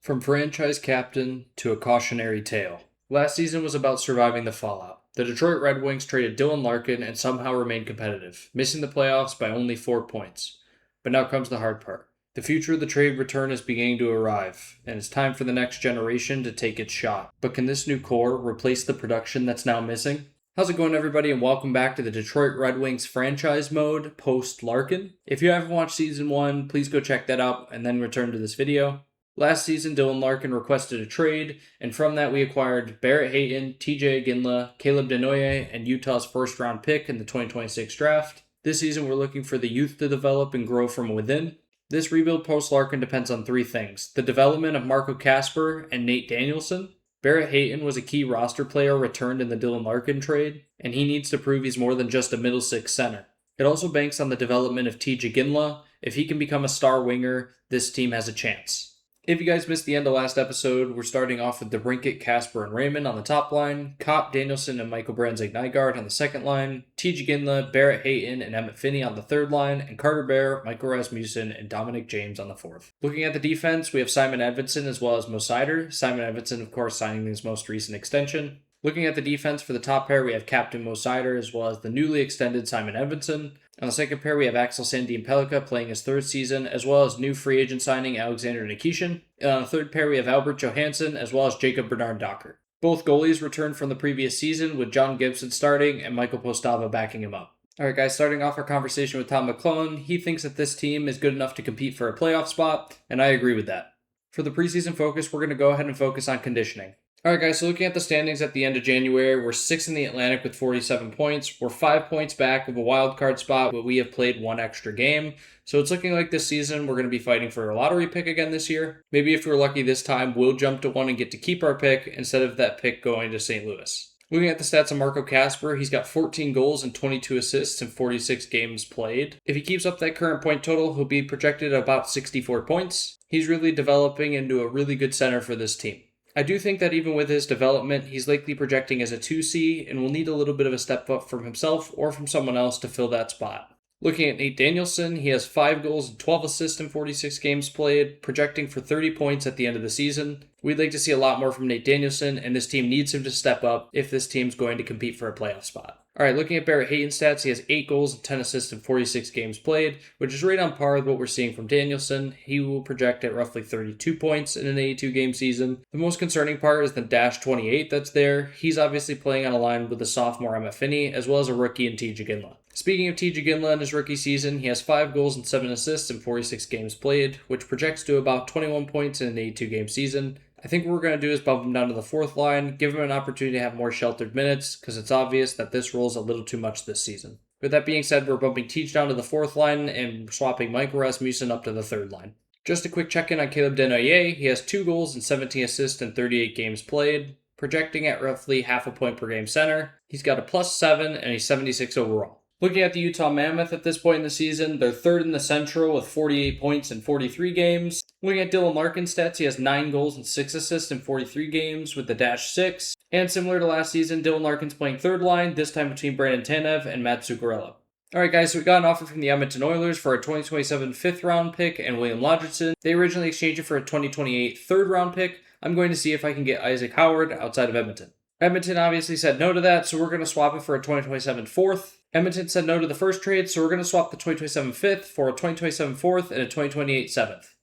From franchise captain to a cautionary tale. Last season was about surviving the fallout. The Detroit Red Wings traded Dylan Larkin and somehow remained competitive, missing the playoffs by only 4 points. But now comes the hard part. The future of the trade return is beginning to arrive, and it's time for the next generation to take its shot. But can this new core replace the production that's now missing? How's it going, everybody, and welcome back to the Detroit Red Wings franchise mode, Post-Larkin. If you haven't watched Season 1, please go check that out and then return to this video. Last season, Dylan Larkin requested a trade, and from that we acquired Barrett Hayton, TJ Iginla, Caleb Denoye, and Utah's first-round pick in the 2026 draft. This season, we're looking for the youth to develop and grow from within. This rebuild post-Larkin depends on 3 things: the development of Marco Kasper and Nate Danielson. Barrett Hayton was a key roster player returned in the Dylan Larkin trade, and he needs to prove he's more than just a middle six center. It also banks on the development of TJ Iginla. If he can become a star winger, this team has a chance. If you guys missed the end of last episode, we're starting off with DeBrincat, Kasper, and Raymond on the top line, Kopp, Danielson, and Michael Brandzig-Nygaard on the second line, TJ Iginla, Barrett Hayton, and Emmett Finney on the third line, and Carter Bear, Michael Rasmussen, and Dominic James on the fourth. Looking at the defense, we have Simon Edvinsson as well as Mo Seider. Simon Edvinsson, of course, signing his most recent extension. Looking at the defense for the top pair, we have Captain Mo Seider as well as the newly extended Simon Edvinsson. On the second pair, we have Axel Sandin-Pellikka playing his third season, as well as new free agent signing Alexander Nikishin. And on the third pair, we have Albert Johansson, as well as Jacob Bernard-Docker. Both goalies returned from the previous season, with John Gibson starting and Michael Postava backing him up. Alright guys, starting off our conversation with Tom McClellan, he thinks that this team is good enough to compete for a playoff spot, and I agree with that. For the preseason focus, we're going to go ahead and focus on conditioning. Alright guys, so looking at the standings at the end of January, we're 6th in the Atlantic with 47 points. We're 5 points back of a wild card spot, but we have played 1 extra game. So it's looking like this season we're going to be fighting for a lottery pick again this year. Maybe if we're lucky this time, we'll jump to 1 and get to keep our pick instead of that pick going to St. Louis. Looking at the stats of Marco Kasper, he's got 14 goals and 22 assists in 46 games played. If he keeps up that current point total, he'll be projected at about 64 points. He's really developing into a really good center for this team. I do think that even with his development, he's likely projecting as a 2C and will need a little bit of a step up from himself or from someone else to fill that spot. Looking at Nate Danielson, he has 5 goals and 12 assists in 46 games played, projecting for 30 points at the end of the season. We'd like to see a lot more from Nate Danielson, and this team needs him to step up if this team's going to compete for a playoff spot. Alright, looking at Barrett Hayton's stats, he has 8 goals and 10 assists in 46 games played, which is right on par with what we're seeing from Danielson. He will project at roughly 32 points in an 82-game season. The most concerning part is the -28 that's there. He's obviously playing on a line with the sophomore Emmett Finney, as well as a rookie in TJ Iginla. Speaking of TJ Iginla in his rookie season, he has 5 goals and 7 assists in 46 games played, which projects to about 21 points in an 82-game season. I think what we're going to do is bump him down to the 4th line, give him an opportunity to have more sheltered minutes, because it's obvious that this role's a little too much this season. With that being said, we're bumping Teach down to the 4th line and swapping Michael Rasmussen up to the 3rd line. Just a quick check-in on Caleb Denoye. He has 2 goals and 17 assists in 38 games played, projecting at roughly half a point per game center. He's got a +7 and he's 76 overall. Looking at the Utah Mammoth at this point in the season, they're 3rd in the Central with 48 points in 43 games. Looking at Dylan Larkin's stats, he has 9 goals and 6 assists in 43 games with the -6. And similar to last season, Dylan Larkin's playing 3rd line, this time between Brandon Tanev and Matt Zuccarello. Alright guys, so we got an offer from the Edmonton Oilers for a 2027 5th round pick and William Lodgson. They originally exchanged it for a 2028 3rd round pick. I'm going to see if I can get Isaac Howard outside of Edmonton. Edmonton obviously said no to that, so we're going to swap it for a 2027 4th. Edmonton said no to the first trade, so we're going to swap the 2027 5th for a 2027 4th and a 2028 7th.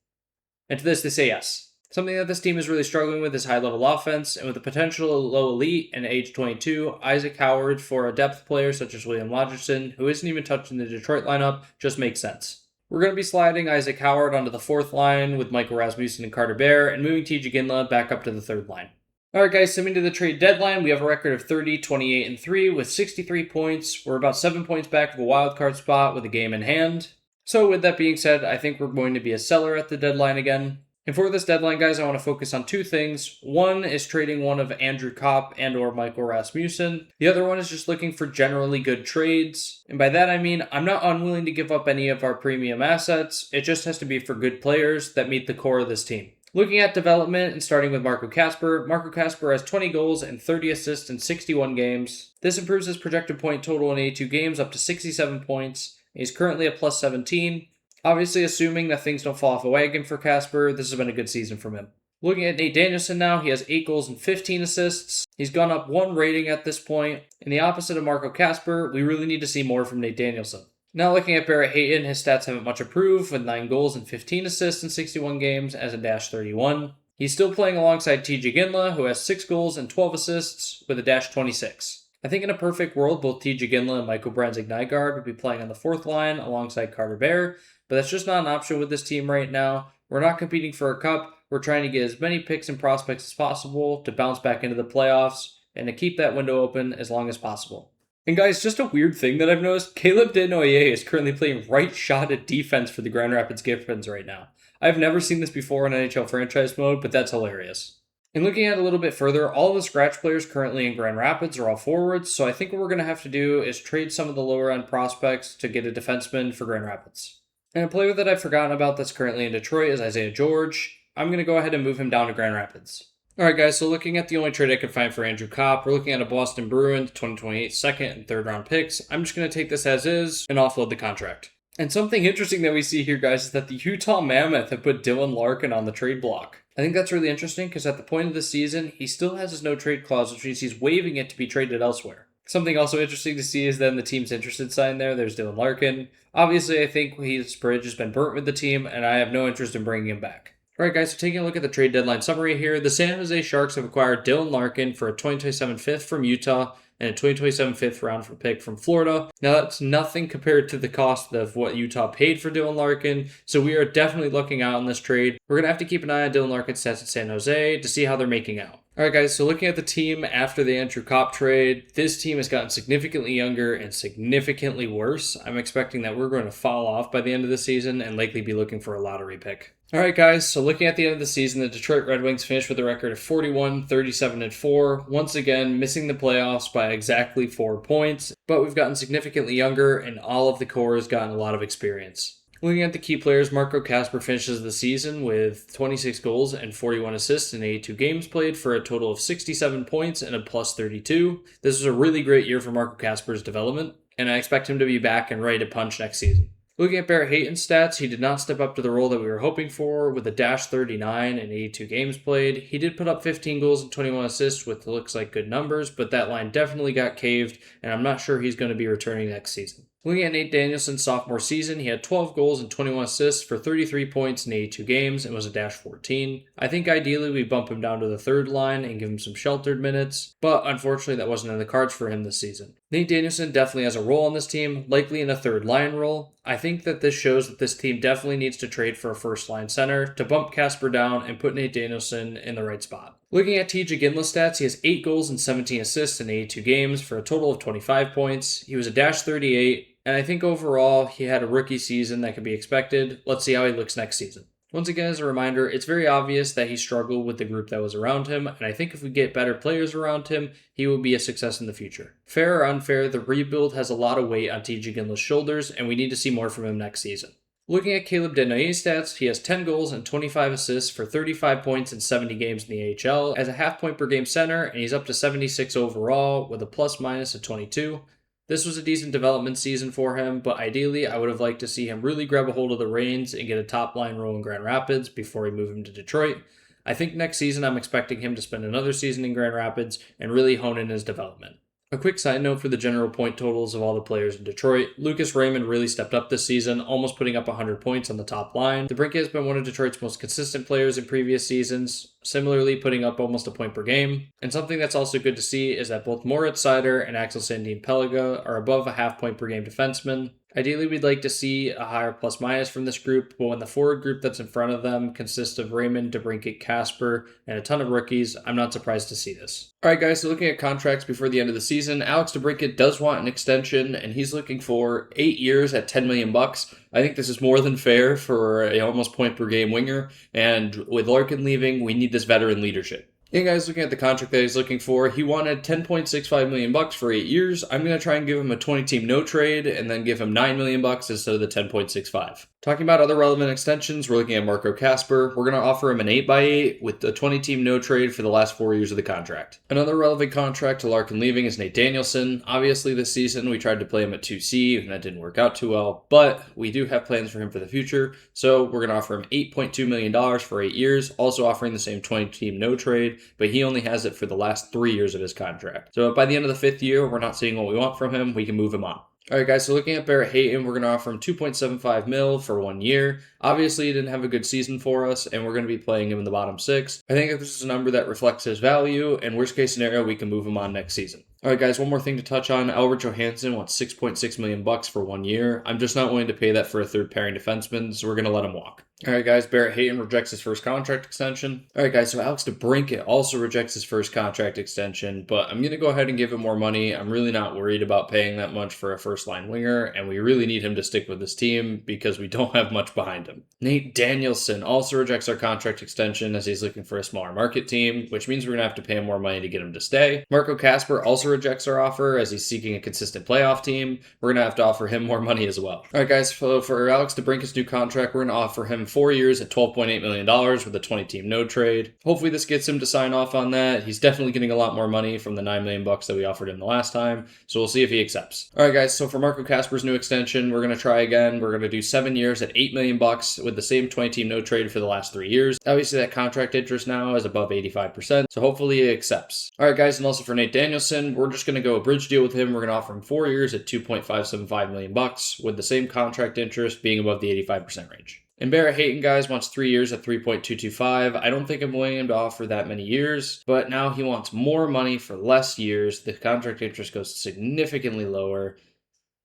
And to this, they say yes. Something that this team is really struggling with is high-level offense, and with the potential low elite and age 22, Isaac Howard for a depth player such as William Lodgson, who isn't even touching the Detroit lineup, just makes sense. We're going to be sliding Isaac Howard onto the 4th line with Michael Rasmussen and Carter Bear, and moving TJ Iginla back up to the 3rd line. Alright guys, coming to the trade deadline, we have a record of 30, 28, and 3 with 63 points. We're about 7 points back of a wildcard spot with a game in hand. So with that being said, I think we're going to be a seller at the deadline again. And for this deadline, guys, I want to focus on 2 things. One is trading one of Andrew Kopp and or Michael Rasmussen. The other one is just looking for generally good trades. And by that I mean, I'm not unwilling to give up any of our premium assets. It just has to be for good players that meet the core of this team. Looking at development and starting with Marco Kasper has 20 goals and 30 assists in 61 games. This improves his projected point total in 82 games up to 67 points. He's currently a +17. Obviously, assuming that things don't fall off a wagon for Kasper, this has been a good season from him. Looking at Nate Danielson now, he has 8 goals and 15 assists. He's gone up 1 rating at this point. In the opposite of Marco Kasper, we really need to see more from Nate Danielson. Now looking at Barrett Hayton, his stats haven't much improved with 9 goals and 15 assists in 61 games as a -31. He's still playing alongside TJ Ginla, who has 6 goals and 12 assists with a -26. I think in a perfect world, both TJ Ginla and Michael Branzig-Nygaard would be playing on the 4th line alongside Carter Bear, but that's just not an option with this team right now. We're not competing for a cup. We're trying to get as many picks and prospects as possible to bounce back into the playoffs and to keep that window open as long as possible. And guys, just a weird thing that I've noticed, Caleb Desnoyers is currently playing right-shotted defense for the Grand Rapids Griffins right now. I've never seen this before in NHL franchise mode, but that's hilarious. And looking at it a little bit further, all of the scratch players currently in Grand Rapids are all forwards, so I think what we're going to have to do is trade some of the lower-end prospects to get a defenseman for Grand Rapids. And a player that I've forgotten about that's currently in Detroit is Isaiah George. I'm going to go ahead and move him down to Grand Rapids. Alright guys, so looking at the only trade I could find for Andrew Kopp, we're looking at a Boston Bruins 2028 second and third round picks. I'm just going to take this as is and offload the contract. And something interesting that we see here, guys, is that the Utah Mammoth have put Dylan Larkin on the trade block. I think that's really interesting because at the point of the season, he still has his no trade clause, which means he's waiving it to be traded elsewhere. Something also interesting to see is then the team's interested sign there. There's Dylan Larkin. Obviously, I think his bridge has been burnt with the team, and I have no interest in bringing him back. Alright guys, so taking a look at the trade deadline summary here, the San Jose Sharks have acquired Dylan Larkin for a 2027 fifth from Utah and a 2027 fifth round for pick from Florida. Now that's nothing compared to the cost of what Utah paid for Dylan Larkin, so we are definitely looking out on this trade. We're going to have to keep an eye on Dylan Larkin's stats at San Jose to see how they're making out. Alright guys, so looking at the team after the Andrew Kopp trade, this team has gotten significantly younger and significantly worse. I'm expecting that we're going to fall off by the end of the season and likely be looking for a lottery pick. Alright guys, so looking at the end of the season, the Detroit Red Wings finished with a record of 41, 37, and 4, once again missing the playoffs by exactly 4 points, but we've gotten significantly younger and all of the core has gotten a lot of experience. Looking at the key players, Marco Kasper finishes the season with 26 goals and 41 assists in 82 games played for a total of 67 points and a +32. This was a really great year for Marco Kasper's development, and I expect him to be back and ready to punch next season. Looking at Barrett Hayton's stats, he did not step up to the role that we were hoping for with a -39 in 82 games played. He did put up 15 goals and 21 assists with looks like good numbers, but that line definitely got caved, and I'm not sure he's going to be returning next season. Looking at Nate Danielson's sophomore season, he had 12 goals and 21 assists for 33 points in 82 games and was a -14. I think ideally we bump him down to the third line and give him some sheltered minutes, but unfortunately that wasn't in the cards for him this season. Nate Danielson definitely has a role on this team, likely in a third line role. I think that this shows that this team definitely needs to trade for a first line center to bump Kasper down and put Nate Danielson in the right spot. Looking at TJ Ginla's stats, he has 8 goals and 17 assists in 82 games for a total of 25 points. He was a -38, and I think overall he had a rookie season that could be expected. Let's see how he looks next season. Once again, as a reminder, it's very obvious that he struggled with the group that was around him, and I think if we get better players around him, he will be a success in the future. Fair or unfair, the rebuild has a lot of weight on TJ Ginla's shoulders, and we need to see more from him next season. Looking at Caleb Desnoyers' stats, he has 10 goals and 25 assists for 35 points in 70 games in the AHL as a half point per game center, and he's up to 76 overall with a +- of 22. This was a decent development season for him, but ideally I would have liked to see him really grab a hold of the reins and get a top line role in Grand Rapids before we move him to Detroit. I think next season I'm expecting him to spend another season in Grand Rapids and really hone in his development. A quick side note for the general point totals of all the players in Detroit. Lucas Raymond really stepped up this season, almost putting up 100 points on the top line. DeBrincat has been one of Detroit's most consistent players in previous seasons, similarly putting up almost a point per game. And something that's also good to see is that both Moritz Seider and Axel Sandin Pelliga are above a half point per game defenseman. Ideally, we'd like to see a higher +- from this group, but when the forward group that's in front of them consists of Raymond, DeBrincat, Kasper, and a ton of rookies, I'm not surprised to see this. Alright guys, so looking at contracts before the end of the season, Alex DeBrincat does want an extension, and he's looking for 8 years at $10 million. I think this is more than fair for a almost point per game winger, and with Larkin leaving, we need this veteran leadership. Yeah, guys, looking at the contract that he's looking for, he wanted $10.65 million for 8 years. I'm going to try and give him a 20-team no trade and then give him $9 million instead of the 10.65. Talking about other relevant extensions, we're looking at Marco Kasper. We're going to offer him an 8x8 with a 20-team no trade for the last 4 years of the contract. Another relevant contract to Larkin leaving is Nate Danielson. Obviously, this season we tried to play him at 2C, and that didn't work out too well, but we do have plans for him for the future, so we're going to offer him $8.2 million for 8 years, also offering the same 20-team no trade, but he only has it for the last 3 years of his contract. So if by the end of the 5th year we're not seeing what we want from him, we can move him on. All right, guys, so looking at Barrett Hayton, we're going to offer him $2.75 million for 1 year. Obviously, he didn't have a good season for us, and we're going to be playing him in the bottom 6. I think if this is a number that reflects his value, and worst case scenario, we can move him on next season. All right, guys, one more thing to touch on. Albert Johansson wants $6.6 million for 1 year. I'm just not willing to pay that for a third pairing defenseman, so we're going to let him walk. All right, guys, Barrett Hayton rejects his first contract extension. All right, guys, so Alex DeBrincat also rejects his first contract extension, but I'm going to go ahead and give him more money. I'm really not worried about paying that much for a first-line winger, and we really need him to stick with this team because we don't have much behind him. Nate Danielson also rejects our contract extension as he's looking for a smaller market team, which means we're going to have to pay him more money to get him to stay. Marco Kasper also rejects our offer as he's seeking a consistent playoff team. We're going to have to offer him more money as well. All right, guys, so for Alex DeBrincat's new contract, we're going to offer him 4 years at $12.8 million with a 20-team no trade. Hopefully this gets him to sign off on that. He's definitely getting a lot more money from the $9 million that we offered him the last time, so we'll see if he accepts. All right, guys, so for Marco Kasper's new extension, we're going to try again. We're going to do 7 years at $8 million with the same 20-team no trade for the last 3 years. Obviously, that contract interest now is above 85%, so hopefully he accepts. All right, guys, and also for Nate Danielson, we're just going to go a bridge deal with him. We're going to offer him 4 years at $2.575 million with the same contract interest being above the 85% range. And Barrett Hayton, guys, wants 3 years at $3.225. I don't think I'm willing him to offer that many years, but now he wants more money for less years. The contract interest goes significantly lower.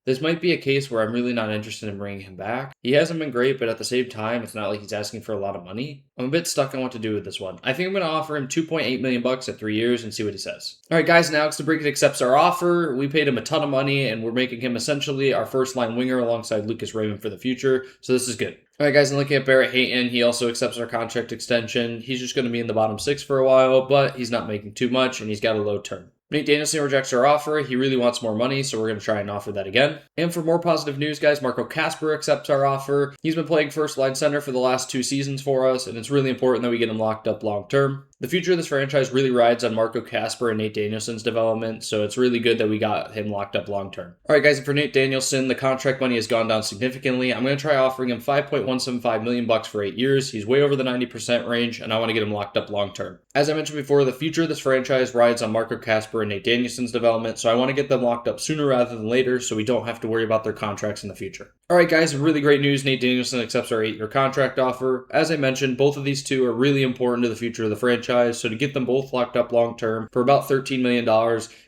This might be a case where I'm really not interested in bringing him back. He hasn't been great, but at the same time, it's not like he's asking for a lot of money. I'm a bit stuck on what to do with this one. I think I'm going to offer him $2.8 million at 3 years and see what he says. All right, guys, now Alex DeBrincat accepts our offer. We paid him a ton of money, and we're making him essentially our first-line winger alongside Lucas Raymond for the future, so this is good. All right, guys, and looking at Barrett Hayton, he also accepts our contract extension. He's just going to be in the bottom 6 for a while, but he's not making too much, and he's got a low term. Nate Danielson rejects our offer. He really wants more money, so we're going to try and offer that again. And for more positive news, guys, Marco Kasper accepts our offer. He's been playing first-line center for the last 2 seasons for us, and it's really important that we get him locked up long-term. The future of this franchise really rides on Marco Kasper and Nate Danielson's development, so it's really good that we got him locked up long-term. All right, guys, and for Nate Danielson, the contract money has gone down significantly. I'm going to try offering him $5.175 million for 8 years. He's way over the 90% range, and I want to get him locked up long-term. As I mentioned before, the future of this franchise rides on Marco Kasper and Nate Danielson's development, so I want to get them locked up sooner rather than later so we don't have to worry about their contracts in the future. All right, guys, really great news. Nate Danielson accepts our 8-year contract offer. As I mentioned, both of these two are really important to the future of the franchise, so to get them both locked up long-term for about $13 million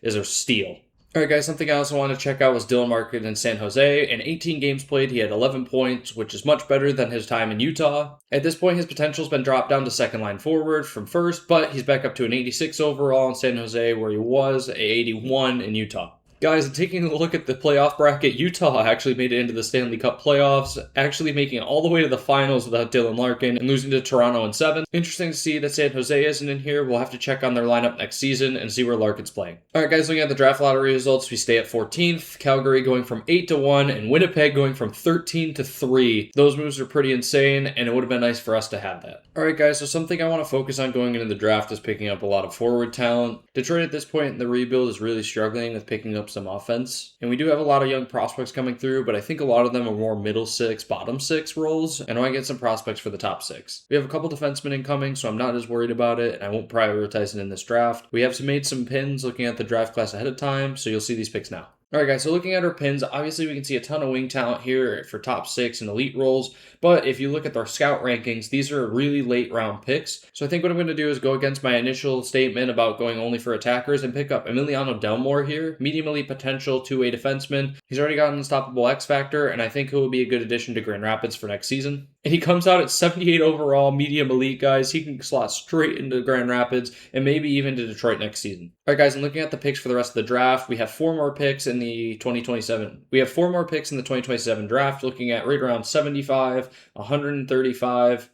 is a steal. All right, guys, something I also wanted to check out was Dylan Markin in San Jose. In 18 games played, he had 11 points, which is much better than his time in Utah. At this point, his potential's been dropped down to second-line forward from first, but he's back up to an 86 overall in San Jose, where he was a 81 in Utah. Guys, taking a look at the playoff bracket, Utah actually made it into the Stanley Cup playoffs, actually making it all the way to the finals without Dylan Larkin and losing to Toronto in 7. Interesting to see that San Jose isn't in here. We'll have to check on their lineup next season and see where Larkin's playing. All right, guys, looking at the draft lottery results, we stay at 14th, Calgary going from 8-1, and Winnipeg going from 13-3. Those moves are pretty insane, and it would have been nice for us to have that. All right, guys, so something I want to focus on going into the draft is picking up a lot of forward talent. Detroit at this point in the rebuild is really struggling with picking up some offense. And we do have a lot of young prospects coming through, but I think a lot of them are more middle 6, bottom 6 roles, and I want to get some prospects for the top 6. We have a couple defensemen incoming, so I'm not as worried about it, and I won't prioritize it in this draft. We have made some pins looking at the draft class ahead of time, so you'll see these picks now. All right, guys, so looking at our pins, obviously we can see a ton of wing talent here for top 6 and elite roles, but if you look at our scout rankings, these are really late round picks. So I think what I'm going to do is go against my initial statement about going only for attackers and pick up Emiliano Delmore here, medium elite potential 2-way defenseman. He's already got an unstoppable X factor, and I think he will be a good addition to Grand Rapids for next season. And he comes out at 78 overall, medium elite, guys. He can slot straight into Grand Rapids and maybe even to Detroit next season. All right, guys, and looking at the picks for the rest of the draft, we have 4 more picks in the 2027. We have 4 more picks in the 2027 draft, looking at right around 75, 135,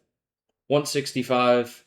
165,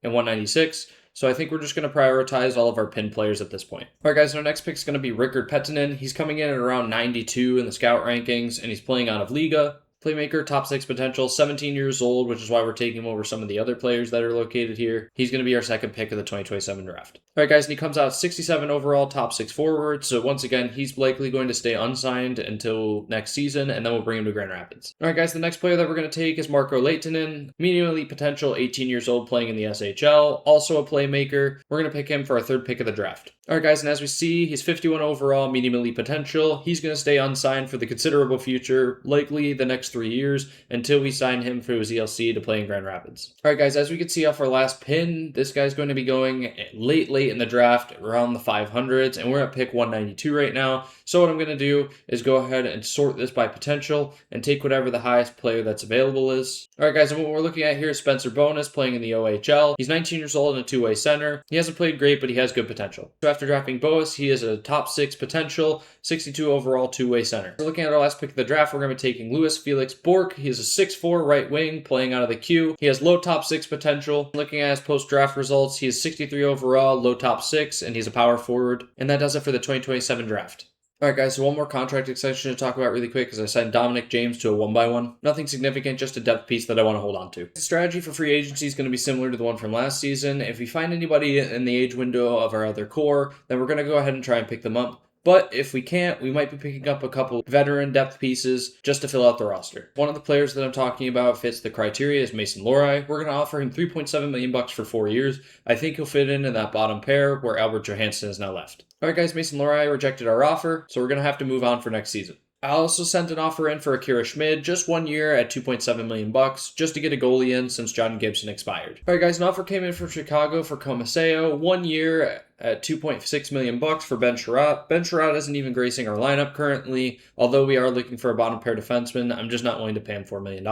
and 196. So I think we're just going to prioritize all of our pin players at this point. All right, guys, our next pick is going to be Rickard Pettinen. He's coming in at around 92 in the scout rankings, and he's playing out of Liga. Playmaker, top 6 potential, 17 years old, which is why we're taking him over some of the other players that are located here. He's going to be our second pick of the 2027 draft. All right, guys, and he comes out 67 overall, top 6 forward. So once again, he's likely going to stay unsigned until next season, and then we'll bring him to Grand Rapids. All right, guys, the next player that we're going to take is Marko Lehtinen. Medium elite potential, 18 years old, playing in the SHL. Also a playmaker. We're going to pick him for our third pick of the draft. All right, guys, and as we see, he's 51 overall, medium elite potential. He's going to stay unsigned for the considerable future, likely the next 3 years, until we sign him for his ELC to play in Grand Rapids. All right, guys, as we can see off our last pin, this guy's going to be going late in the draft, around the 500s, and we're at pick 192 right now. So what I'm going to do is go ahead and sort this by potential and take whatever the highest player that's available is. All right, guys, and what we're looking at here is Spencer Bowness playing in the OHL. He's 19 years old and a two-way center. He hasn't played great, but he has good potential. So after drafting Boas, he is a top 6 potential, 62 overall, two-way center. So looking at our last pick of the draft, we're going to be taking Louis Felix Bourque. He is a 6'4" right wing playing out of the Q. He has low top 6 potential. Looking at his post-draft results, he is 63 overall, low top 6, and he's a power forward. And that does it for the 2027 draft. All right, guys, so one more contract extension to talk about really quick is I signed Dominic James to a 1x1. Nothing significant, just a depth piece that I want to hold on to. The strategy for free agency is going to be similar to the one from last season. If we find anybody in the age window of our other core, then we're going to go ahead and try and pick them up. But if we can't, we might be picking up a couple veteran depth pieces just to fill out the roster. One of the players that I'm talking about fits the criteria is Mason Lohrei. We're going to offer him $3.7 million for 4 years. I think he'll fit in that bottom pair where Albert Johansson is now left. All right, guys, Mason Lohrei rejected our offer, so we're going to have to move on for next season. I also sent an offer in for Akira Schmid, just 1 year at $2.7 million, just to get a goalie in since John Gibson expired. All right, guys, an offer came in from Chicago for Comaseo, 1 year at $2.6 million for Ben Sherratt. Ben Sherratt isn't even gracing our lineup currently, although we are looking for a bottom pair defenseman. I'm just not willing to pay him $4 million.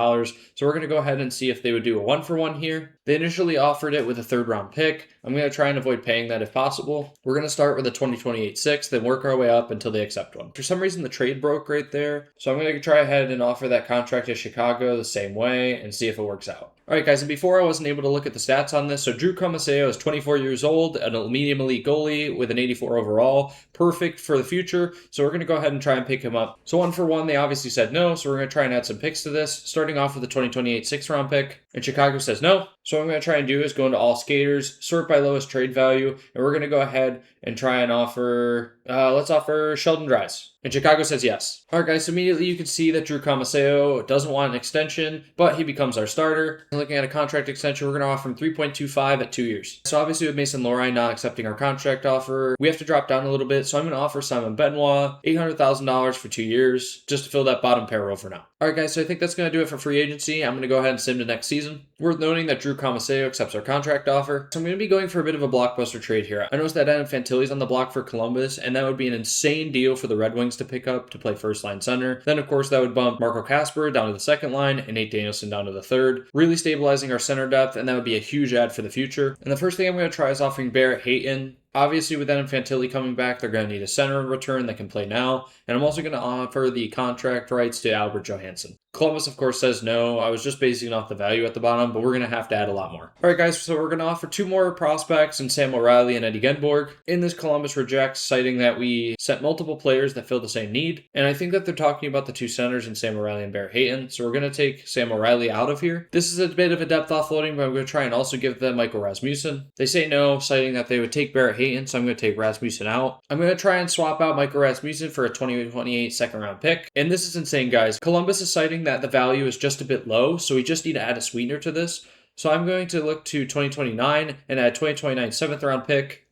So we're going to go ahead and see if they would do a 1-for-1 here. They initially offered it with a 3rd round pick. I'm going to try and avoid paying that if possible. We're going to start with a 2028 6th, then work our way up until they accept one. For some reason, the trade broke right there. So I'm going to try ahead and offer that contract to Chicago the same way and see if it works out. All right, guys, and before I wasn't able to look at the stats on this, so Drew Comaseo is 24 years old, an medium elite goalie with an 84 overall, perfect for the future, so we're going to go ahead and try and pick him up. So 1-for-1, they obviously said no, so we're going to try and add some picks to this, starting off with the 2028 6th round pick, and Chicago says no. So what I'm going to try and do is go into all skaters, sort by lowest trade value, and we're going to go ahead and try and offer, let's offer Sheldon Dries. And Chicago says yes. All right, guys, so immediately you can see that Drew Comaseo doesn't want an extension, but he becomes our starter. And looking at a contract extension, we're going to offer him $3.25 at 2 years. So obviously with Mason Lohrei not accepting our contract offer, we have to drop down a little bit. So I'm going to offer Simon Benoit $800,000 for 2 years just to fill that bottom pair role for now. All right, guys, so I think that's going to do it for free agency. I'm going to go ahead and sim to next season. Worth noting that Drew Comaseo accepts our contract offer. So I'm going to be going for a bit of a blockbuster trade here. I noticed that Adam Fantilli's on the block for Columbus, and that would be an insane deal for the Red Wings to pick up to play first line center. Then, of course, that would bump Marco Kasper down to the second line and Nate Danielson down to the third, really stabilizing our center depth, and that would be a huge add for the future. And the first thing I'm going to try is offering Barrett Hayton. Obviously, with Adam Fantilli coming back, they're going to need a center in return that can play now. And I'm also going to offer the contract rights to Albert Johansson. Columbus, of course, says no. I was just basing off the value at the bottom, but we're going to have to add a lot more. All right, guys, so we're going to offer 2 more prospects in Sam O'Reilly and Eddie Genborg. In this, Columbus rejects, citing that we sent multiple players that fill the same need. And I think that they're talking about the 2 centers in Sam O'Reilly and Barrett Hayton. So we're going to take Sam O'Reilly out of here. This is a bit of a depth offloading, but I'm going to try and also give them Michael Rasmussen. They say no, citing that they would take Barrett Hayton, so I'm going to take Rasmussen out. I'm going to try and swap out Michael Rasmussen for a 2028 second round pick. And this is insane, guys. Columbus is citing that the value is just a bit low, so we just need to add a sweetener to this. So I'm going to look to 2029 and add 2029 7th round pick,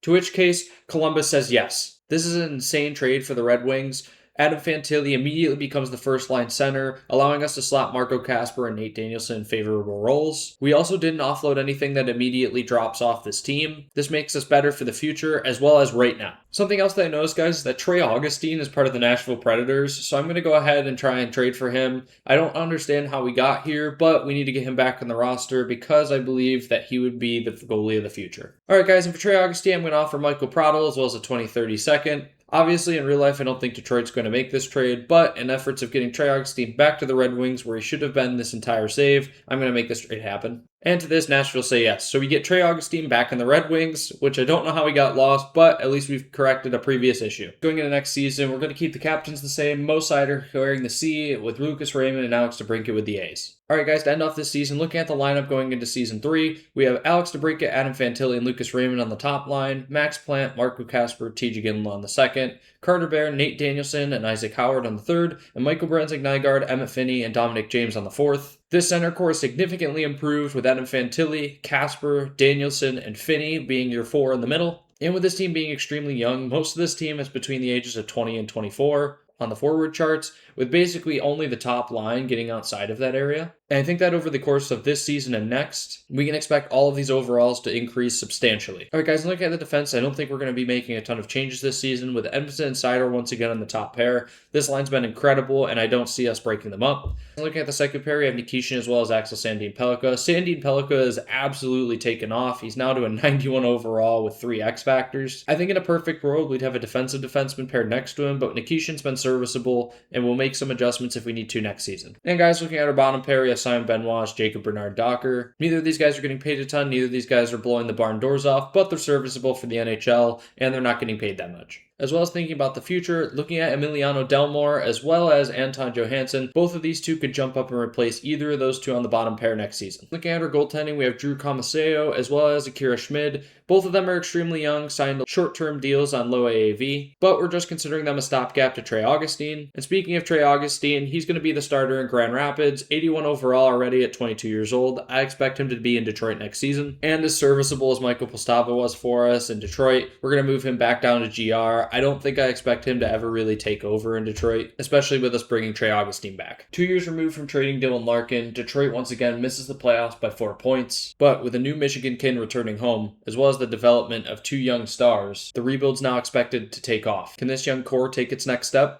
to which case Columbus says yes. This is an insane trade for the Red Wings. Adam Fantilli immediately becomes the first line center, allowing us to slot Marco Kasper and Nate Danielson in favorable roles. We also didn't offload anything that immediately drops off this team. This makes us better for the future as well as right now. Something else that I noticed, guys, is that Trey Augustine is part of the Nashville Predators, so I'm going to go ahead and try and trade for him. I don't understand how we got here, but we need to get him back on the roster because I believe that he would be the goalie of the future. All right, guys, and for Trey Augustine, I'm going to offer Michael Prattle as well as a 2030 second. Obviously, in real life, I don't think Detroit's going to make this trade, but in efforts of getting Trey Augustine back to the Red Wings where he should have been this entire save, I'm going to make this trade happen. And to this, Nashville say yes. So we get Trey Augustine back in the Red Wings, which I don't know how he got lost, but at least we've corrected a previous issue. Going into next season, we're going to keep the captains the same. Mo Seider wearing the C with Lucas Raymond and Alex DeBrincat with the A's. Alright guys, to end off this season, looking at the lineup going into Season 3, we have Alex DeBrincat, Adam Fantilli, and Lucas Raymond on the top line, Max Plant, Marco Kasper, TJ Ginla on the second, Carter Bear, Nate Danielson, and Isaac Howard on the third, and Michael Brunswick-Nygaard, Emmett Finney, and Dominic James on the fourth. This center core is significantly improved with Adam Fantilli, Kasper, Danielson, and Finney being your four in the middle. And with this team being extremely young, most of this team is between the ages of 20 and 24 on the forward charts, with basically only the top line getting outside of that area. And I think that over the course of this season and next, we can expect all of these overalls to increase substantially. All right, guys, looking at the defense, I don't think we're going to be making a ton of changes this season with Edmondson and Seider once again on the top pair. This line's been incredible, and I don't see us breaking them up. Looking at the second pair, we have Nikishin as well as Axel Sandin Pellikka. Sandin Pellikka is absolutely taken off. He's now to a 91 overall with 3 X factors. I think in a perfect world, we'd have a defensive defenseman paired next to him, but Nikishin's been serviceable, and we'll make some adjustments if we need to next season. And guys, looking at our bottom pair, we have Simon Benoit, Jacob Bernard Docker. Neither of these guys are getting paid a ton. Neither of these guys are blowing the barn doors off, but they're serviceable for the NHL, and they're not getting paid that much. As well as thinking about the future, looking at Emiliano Delmore as well as Anton Johansson, both of these two could jump up and replace either of those two on the bottom pair next season. Looking at our goaltending, we have Drew Comaseo as well as Akira Schmid. Both of them are extremely young, signed short-term deals on low AAV, but we're just considering them a stopgap to Trey Augustine. And speaking of Trey Augustine, he's going to be the starter in Grand Rapids, 81 overall already at 22 years old. I expect him to be in Detroit next season. And as serviceable as Michael Postava was for us in Detroit, we're going to move him back down to GR. I don't think I expect him to ever really take over in Detroit, especially with us bringing Trey Augustine back. 2 years removed from trading Dylan Larkin, Detroit once again misses the playoffs by 4 points, but with a new Michigan kid returning home, as well as the development of 2 young stars, the rebuild's now expected to take off. Can this young core take its next step?